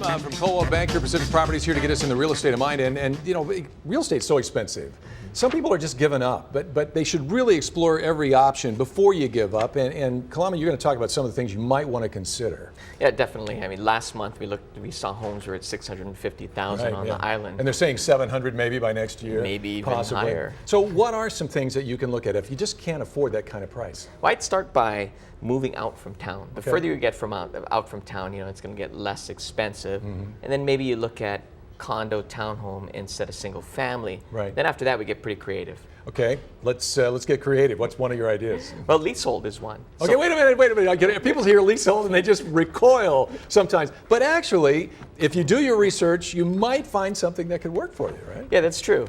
Kim from Kapolei Banker Pacific Properties here to get us in the real estate of mind. And you know, real estate's so expensive. Some people are just giving up, but they should really explore every option before you give up. And Kalama, you're going to talk about some of the things you might want to consider. Yeah, definitely. I mean, last month we saw homes were at 650,000 on the island. And they're saying 700 maybe by next year. Maybe even possibly higher. So what are some things that you can look at if you just can't afford that kind of price? Well, I'd start by moving out from town. The Okay. further you get from out from town, you know, it's going to get less expensive. And then maybe you look at condo, townhome instead of single family. Right. Then after that, we get pretty creative. Okay, let's get creative. What's one of your ideas? Well, leasehold is one. Okay, wait a minute. I get it. People hear leasehold and they just recoil sometimes. But actually, if you do your research, you might find something that could work for you, right? Yeah, that's true.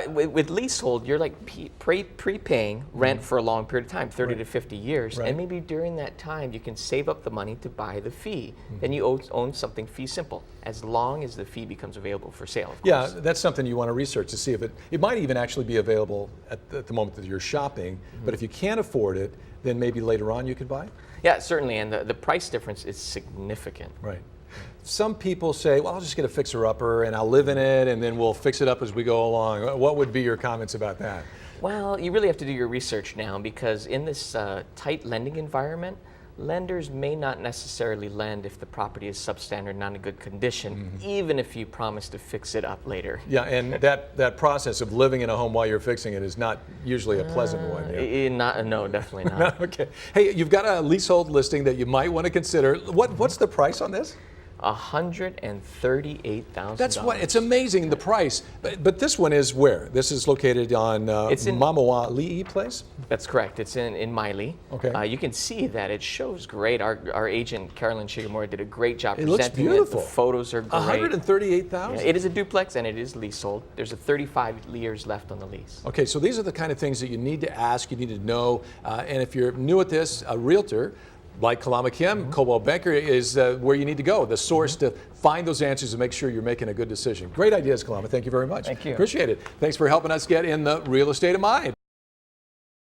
With leasehold, you're like prepaying rent for a long period of time, 30 to 50 years, and maybe during that time you can save up the money to buy the fee. Then you own something fee simple, as long as the fee becomes available for sale. Of course. Yeah, that's something you want to research to see if it might even actually be available at the moment that you're shopping. But if you can't afford it, then maybe later on you could buy. Yeah, certainly, and the price difference is significant. Right. Some people say, well, I'll just get a fixer-upper and I'll live in it and then we'll fix it up as we go along. What would be your comments about that? Well, you really have to do your research now, because in this tight lending environment, lenders may not necessarily lend if the property is substandard, not in good condition, even if you promise to fix it up later. Yeah, and that process of living in a home while you're fixing it is not usually a pleasant one. Yeah. No, definitely not. Okay. Hey, you've got a leasehold listing that you might want to consider. What's the price on this? $138,000. That's what, it's amazing the price. But this one is where? This is located on It's in Mamawali'i Place? That's correct. It's in Miley. Okay. You can see that it shows great. Our agent, Carolyn Shigemura, did a great job It looks presenting beautiful. it. The photos are great. $138,000? Yeah, it is a duplex and it is leasehold. There's a 35 years left on the lease. Okay, so these are the kind of things that you need to ask, you need to know. And if you're new at this, a realtor, like Kalama Kim, Kapolei Banker is where you need to go, the source to find those answers and make sure you're making a good decision. Great ideas, Kalama. Thank you very much. Thank you. Appreciate it. Thanks for helping us get in the real estate of mind.